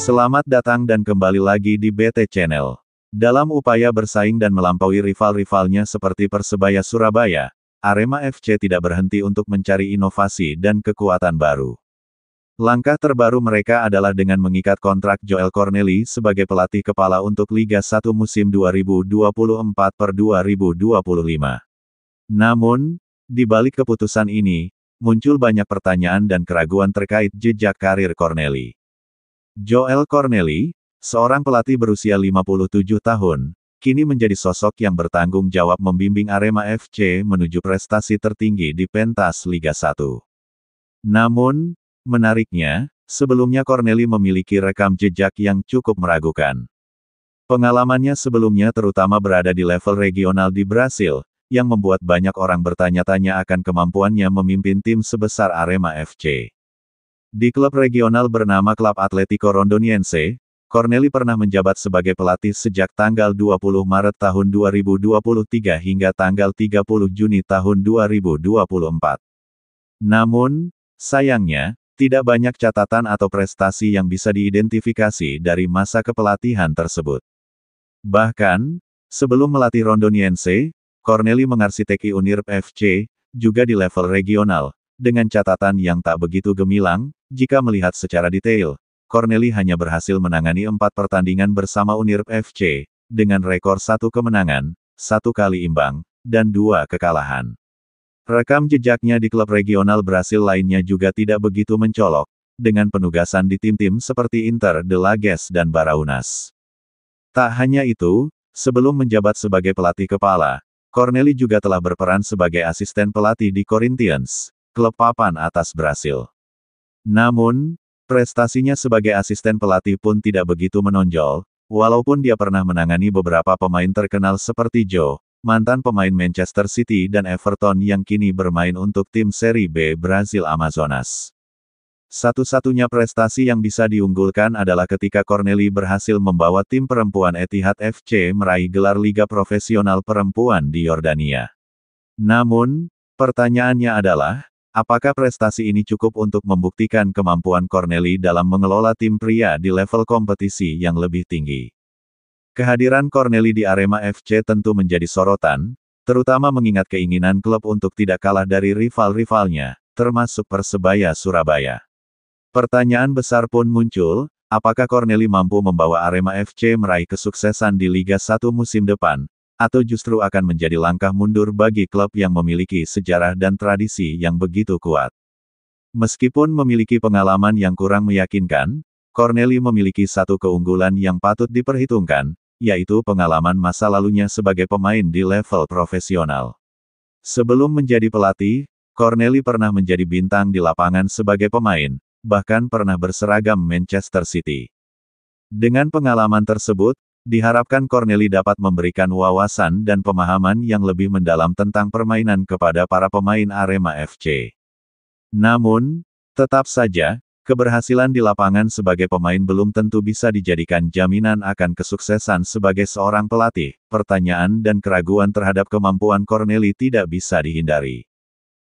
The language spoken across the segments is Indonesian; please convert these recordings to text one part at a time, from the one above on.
Selamat datang dan kembali lagi di BT Channel. Dalam upaya bersaing dan melampaui rival-rivalnya seperti Persebaya Surabaya, Arema FC tidak berhenti untuk mencari inovasi dan kekuatan baru. Langkah terbaru mereka adalah dengan mengikat kontrak Joel Cornely sebagai pelatih kepala untuk Liga 1 musim 2024-2025. Namun, di balik keputusan ini, muncul banyak pertanyaan dan keraguan terkait jejak karir Cornely. Joel Cornely, seorang pelatih berusia 57 tahun, kini menjadi sosok yang bertanggung jawab membimbing Arema FC menuju prestasi tertinggi di pentas Liga 1. Namun, menariknya, sebelumnya Cornely memiliki rekam jejak yang cukup meragukan. Pengalamannya sebelumnya terutama berada di level regional di Brasil, yang membuat banyak orang bertanya-tanya akan kemampuannya memimpin tim sebesar Arema FC. Di klub regional bernama Klub Atlético Rondoniense, Cornely pernah menjabat sebagai pelatih sejak tanggal 20 Maret tahun 2023 hingga tanggal 30 Juni tahun 2024. Namun, sayangnya, tidak banyak catatan atau prestasi yang bisa diidentifikasi dari masa kepelatihan tersebut. Bahkan, sebelum melatih Rondoniense, Cornely mengarsiteki Unirp FC, juga di level regional, dengan catatan yang tak begitu gemilang. Jika melihat secara detail, Cornely hanya berhasil menangani 4 pertandingan bersama Unirp FC, dengan rekor 1 kemenangan, 1 kali imbang, dan 2 kekalahan. Rekam jejaknya di klub regional Brasil lainnya juga tidak begitu mencolok, dengan penugasan di tim-tim seperti Inter de Lages dan Baraunas. Tak hanya itu, sebelum menjabat sebagai pelatih kepala, Cornely juga telah berperan sebagai asisten pelatih di Corinthians, klub papan atas Brasil. Namun, prestasinya sebagai asisten pelatih pun tidak begitu menonjol, walaupun dia pernah menangani beberapa pemain terkenal seperti Joe, mantan pemain Manchester City dan Everton yang kini bermain untuk tim Serie B Brasil Amazonas. Satu-satunya prestasi yang bisa diunggulkan adalah ketika Cornely berhasil membawa tim perempuan Etihad FC meraih gelar Liga Profesional Perempuan di Yordania. Namun, pertanyaannya adalah, apakah prestasi ini cukup untuk membuktikan kemampuan Cornely dalam mengelola tim pria di level kompetisi yang lebih tinggi? Kehadiran Cornely di Arema FC tentu menjadi sorotan, terutama mengingat keinginan klub untuk tidak kalah dari rival-rivalnya, termasuk Persebaya Surabaya. Pertanyaan besar pun muncul, apakah Cornely mampu membawa Arema FC meraih kesuksesan di Liga 1 musim depan, atau justru akan menjadi langkah mundur bagi klub yang memiliki sejarah dan tradisi yang begitu kuat. Meskipun memiliki pengalaman yang kurang meyakinkan, Cornely memiliki satu keunggulan yang patut diperhitungkan, yaitu pengalaman masa lalunya sebagai pemain di level profesional. Sebelum menjadi pelatih, Cornely pernah menjadi bintang di lapangan sebagai pemain, bahkan pernah berseragam Manchester City. Dengan pengalaman tersebut, diharapkan Cornely dapat memberikan wawasan dan pemahaman yang lebih mendalam tentang permainan kepada para pemain Arema FC. Namun, tetap saja, keberhasilan di lapangan sebagai pemain belum tentu bisa dijadikan jaminan akan kesuksesan sebagai seorang pelatih. Pertanyaan dan keraguan terhadap kemampuan Cornely tidak bisa dihindari.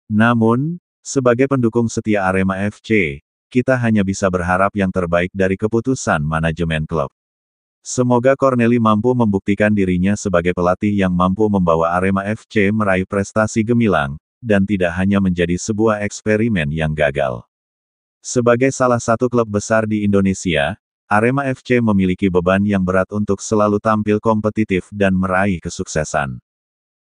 Namun, sebagai pendukung setia Arema FC, kita hanya bisa berharap yang terbaik dari keputusan manajemen klub. Semoga Cornely mampu membuktikan dirinya sebagai pelatih yang mampu membawa Arema FC meraih prestasi gemilang, dan tidak hanya menjadi sebuah eksperimen yang gagal. Sebagai salah satu klub besar di Indonesia, Arema FC memiliki beban yang berat untuk selalu tampil kompetitif dan meraih kesuksesan.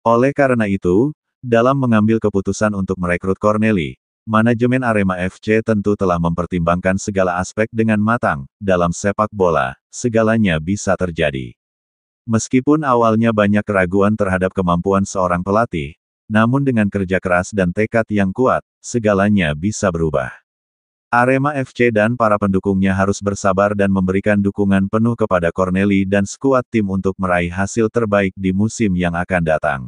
Oleh karena itu, dalam mengambil keputusan untuk merekrut Cornely, manajemen Arema FC tentu telah mempertimbangkan segala aspek dengan matang. Dalam sepak bola, segalanya bisa terjadi. Meskipun awalnya banyak keraguan terhadap kemampuan seorang pelatih, namun dengan kerja keras dan tekad yang kuat, segalanya bisa berubah. Arema FC dan para pendukungnya harus bersabar dan memberikan dukungan penuh kepada Cornely dan skuad tim untuk meraih hasil terbaik di musim yang akan datang.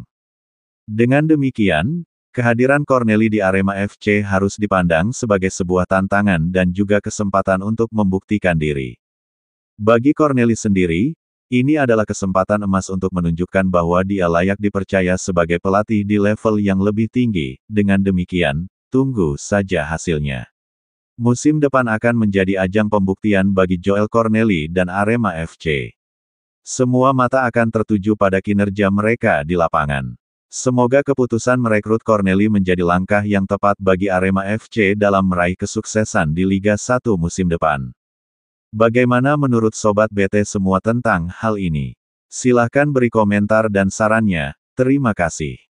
Dengan demikian, kehadiran Cornely di Arema FC harus dipandang sebagai sebuah tantangan dan juga kesempatan untuk membuktikan diri. Bagi Cornely sendiri, ini adalah kesempatan emas untuk menunjukkan bahwa dia layak dipercaya sebagai pelatih di level yang lebih tinggi. Dengan demikian, tunggu saja hasilnya. Musim depan akan menjadi ajang pembuktian bagi Joel Corneli dan Arema FC. Semua mata akan tertuju pada kinerja mereka di lapangan. Semoga keputusan merekrut Corneli menjadi langkah yang tepat bagi Arema FC dalam meraih kesuksesan di Liga 1 musim depan. Bagaimana menurut Sobat BT semua tentang hal ini? Silahkan beri komentar dan sarannya. Terima kasih.